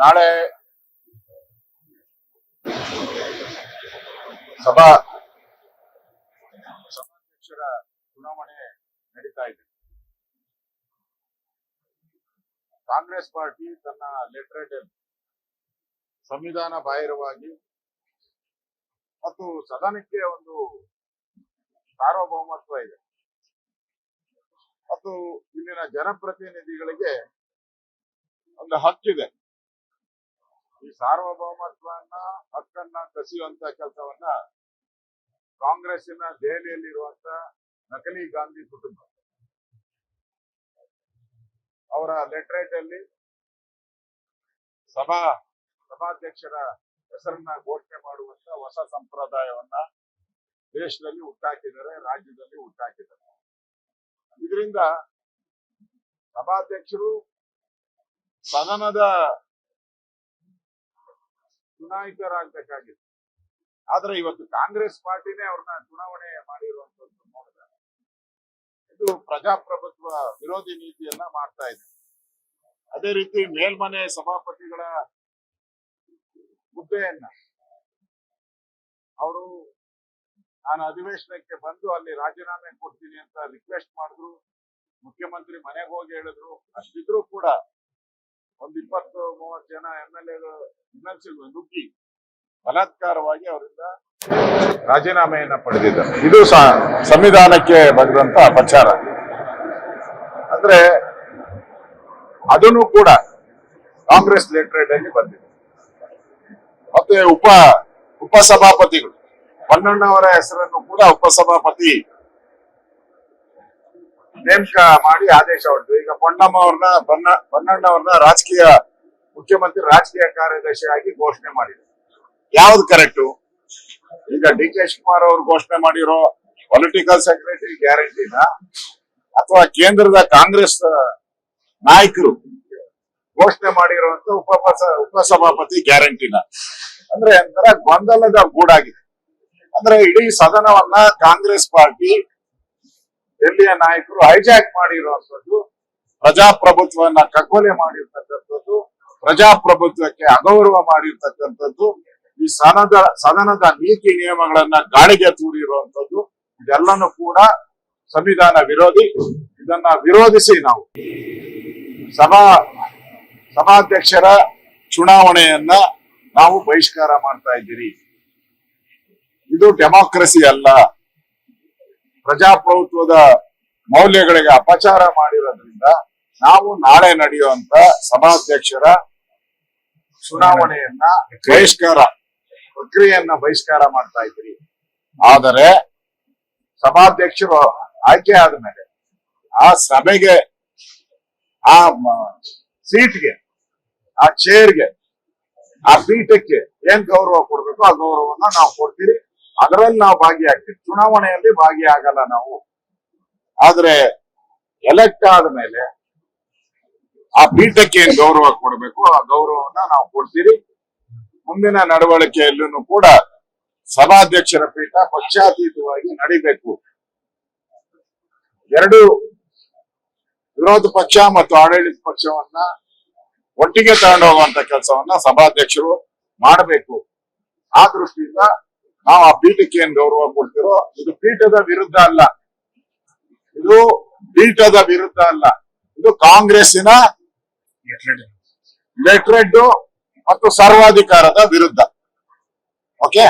ನಾಳೆ ಸಭಾಧ್ಯಕ್ಷರ ಚುನಾವಣೆ ನಡೀತಾ ಇದೆ. ಕಾಂಗ್ರೆಸ್ ಪಾರ್ಟಿ ತನ್ನ ಲೆಟರ್ ಸಂವಿಧಾನ ಬಾಹಿರವಾಗಿ ಮತ್ತು ಸದನಕ್ಕೆ ಒಂದು ಸಾರ್ವಭೌಮತ್ವ ಇದೆ ಮತ್ತು ಇಲ್ಲಿನ ಜನಪ್ರತಿನಿಧಿಗಳಿಗೆ ಒಂದು ಹಕ್ಕಿದೆ. ಈ ಸಾರ್ವಭೌಮತ್ವನ ಹಕ್ಕನ್ನ ಕಸಿಯುವಂತ ಕೆಲಸವನ್ನ ಕಾಂಗ್ರೆಸ್ಸಿನ ದೆಹಲಿಯಲ್ಲಿರುವಂತ ನಕಲಿ ಗಾಂಧಿ ಕುಟುಂಬ ಅವರ ಲೆಟರೇಟ್ ಅಲ್ಲಿ ಸಭಾಧ್ಯಕ್ಷರ ಹೆಸರನ್ನ ಘೋಷಣೆ ಮಾಡುವಂತ ಹೊಸ ಸಂಪ್ರದಾಯವನ್ನ ದೇಶದಲ್ಲಿ ಹುಟ್ಟಾಕಿದ್ದಾರೆ, ರಾಜ್ಯದಲ್ಲಿ ಹುಟ್ಟಾಕಿದ್ದಾರೆ. ಇದರಿಂದ ಸಭಾಧ್ಯಕ್ಷರು ಸದನದ ಚುನಾಯಿತರಾಗಬೇಕಾಗಿತ್ತು. ಆದ್ರೆ ಇವತ್ತು ಕಾಂಗ್ರೆಸ್ ಪಾರ್ಟಿನೇ ಅವ್ರನ್ನ ಚುನಾವಣೆ ಮಾಡಿರುವಂತದ್ದು ನೋಡಿದ್ರೆ ಇದು ಪ್ರಜಾಪ್ರಭುತ್ವ ವಿರೋಧಿ ನೀತಿಯನ್ನ ಮಾಡ್ತಾ ಇದೆ. ಅದೇ ರೀತಿ ಮೇಲ್ಮನೆ ಸಭಾಪತಿಗಳ ಹುದ್ದೆಯನ್ನ ಅವರು ನಾನು ಅಧಿವೇಶನಕ್ಕೆ ಬಂದು ಅಲ್ಲಿ ರಾಜೀನಾಮೆ ಕೊಡ್ತೀನಿ ಅಂತ ರಿಕ್ವೆಸ್ಟ್ ಮಾಡಿದ್ರು. ಮುಖ್ಯಮಂತ್ರಿ ಮನೆಗೆ ಹೋಗಿ ಹೇಳಿದ್ರು. ಅಷ್ಟಿದ್ರು ಕೂಡ ಒಂದು 20-30 ಜನ MLA ನುಗ್ಗಿ ಬಲಾತ್ಕಾರವಾಗಿ ಅವರಿಂದ ರಾಜೀನಾಮೆಯನ್ನ ಪಡೆದಿದ್ದಾರೆ. ಇದು ಸಂವಿಧಾನಕ್ಕೆ ಬರೆದಂತ ಅಪಚಾರ. ಅಂದ್ರೆ ಅದನ್ನು ಕೂಡ ಕಾಂಗ್ರೆಸ್ ಲೆಟರೇಟ್ ಅಲ್ಲಿ ಬಂದಿದೆ. ಮತ್ತೆ ಉಪಸಭಾಪತಿಗಳು ಪೊನ್ನಣ್ಣವರ ಹೆಸರನ್ನು ಕೂಡ ಉಪಸಭಾಪತಿ ನೇಮಕ ಮಾಡಿ ಆದೇಶ ಹೊರಡಿದ್ರು. ಈಗ ಪೊನ್ನಣ್ಣವ್ರನ್ನ ರಾಜಕೀಯ ಮುಖ್ಯಮಂತ್ರಿ ರಾಜಕೀಯ ಕಾರ್ಯದರ್ಶಿಯಾಗಿ ಘೋಷಣೆ ಮಾಡಿದ್ರು. ಯಾವ್ದು ಕರೆಕ್ಟು? ಈಗ DK ಶಿವಕುಮಾರ್ ಅವರು ಘೋಷಣೆ ಮಾಡಿರೋ ಪೊಲಿಟಿಕಲ್ ಸೆಕ್ರೆಟರಿ ಗ್ಯಾರಂಟಿನ ಅಥವಾ ಕೇಂದ್ರದ ಕಾಂಗ್ರೆಸ್ ನಾಯಕರು ಘೋಷಣೆ ಮಾಡಿರುವಂತ ಉಪಸಭಾಪತಿ ಗ್ಯಾರಂಟಿನ? ಅಂದ್ರೆ ಒಂಥರ ಗೊಂದಲದ ಗೂಡಾಗಿದೆ. ಅಂದ್ರೆ ಇಡೀ ಸದನವನ್ನ ಕಾಂಗ್ರೆಸ್ ಪಾರ್ಟಿ ಡೆಲ್ಲಿಯ ನಾಯಕರು ಹೈಜಾಕ್ ಮಾಡಿರುವಂತದ್ದು, ಪ್ರಜಾಪ್ರಭುತ್ವವನ್ನ ಕಗ್ಗೊಲೆ ಮಾಡಿರ್ತಕ್ಕಂಥದ್ದು, ಪ್ರಜಾಪ್ರಭುತ್ವಕ್ಕೆ ಅಗೌರವ ಮಾಡಿರ್ತಕ್ಕಂಥದ್ದು, ಈ ಸದನದ ನೀತಿ ನಿಯಮಗಳನ್ನ ಗಾಳಿಗೆ ತೂರಿರುವಂತದ್ದು, ಇದೆಲ್ಲನೂ ಕೂಡ ಸಂವಿಧಾನ ವಿರೋಧಿ. ಇದನ್ನ ವಿರೋಧಿಸಿ ನಾವು ಸಭಾಧ್ಯಕ್ಷರ ಚುನಾವಣೆಯನ್ನ ನಾವು ಬಹಿಷ್ಕಾರ ಮಾಡ್ತಾ ಇದ್ದೀರಿ. ಇದು ಡೆಮಾಕ್ರಸಿ ಅಲ್ಲ. ಪ್ರಜಾಪ್ರಭುತ್ವದ ಮೌಲ್ಯಗಳಿಗೆ ಅಪಚಾರ ಮಾಡಿರೋದ್ರಿಂದ ನಾವು ನಾಳೆ ನಡೆಯುವಂತ ಸಭಾಧ್ಯಕ್ಷರ ಚುನಾವಣೆಯನ್ನ ಪ್ರಕ್ರಿಯೆಯನ್ನ ಬಹಿಷ್ಕಾರ ಮಾಡ್ತಾ ಇದ್ದೀರಿ. ಆದರೆ ಸಭಾಧ್ಯಕ್ಷರು ಆಯ್ಕೆ ಆದ್ಮೇಲೆ ಆ ಸಭೆಗೆ, ಆ ಸೀಟ್ಗೆ, ಆ ಚೇರ್ಗೆ, ಆ ಪೀಠಕ್ಕೆ ಏನ್ ಗೌರವ ಕೊಡ್ಬೇಕು ಆ ಗೌರವವನ್ನ ನಾವು ಕೊಡ್ತೀರಿ. ಅದರಲ್ಲಿ ನಾವು ಭಾಗಿಯಾಗ್ತೀವಿ. ಚುನಾವಣೆಯಲ್ಲಿ ಭಾಗಿಯಾಗಲ್ಲ ನಾವು. ಆದ್ರೆ ಎಲೆಕ್ಟ್ ಆದ್ಮೇಲೆ ಆ ಪೀಠಕ್ಕೆ ಏನ್ ಗೌರವ ಕೊಡ್ಬೇಕು ಆ ಗೌರವವನ್ನ ನಾವು ಕೊಡ್ತೀರಿ. ಮುಂದಿನ ನಡವಳಿಕೆಯಲ್ಲೂ ಕೂಡ ಸಭಾಧ್ಯಕ್ಷರ ಪೀಠ ಪಕ್ಷಾತೀತವಾಗಿ ನಡಿಬೇಕು. ಎರಡು ವಿರೋಧ ಪಕ್ಷ ಮತ್ತು ಆಡಳಿತ ಪಕ್ಷವನ್ನ ಒಟ್ಟಿಗೆ ತಗೊಂಡೋಗುವಂತ ಕೆಲಸವನ್ನ ಸಭಾಧ್ಯಕ್ಷರು ಮಾಡಬೇಕು. ಆ ದೃಷ್ಟಿಯಿಂದ ನಾವು ಆ ಪೀಠಕ್ಕೆ ಏನ್ ಗೌರವ ಕೊಡ್ತಿರೋ ಇದು ಪೀಠದ ವಿರುದ್ಧ ಅಲ್ಲ, ಇದು ಪೀಠದ ವಿರುದ್ಧ ಅಲ್ಲ, ಇದು ಕಾಂಗ್ರೆಸ್ಸಿನ ಲೆಟರೇಟ್ ಮತ್ತು ಸರ್ವಾಧಿಕಾರದ ವಿರುದ್ಧ. ಓಕೆ.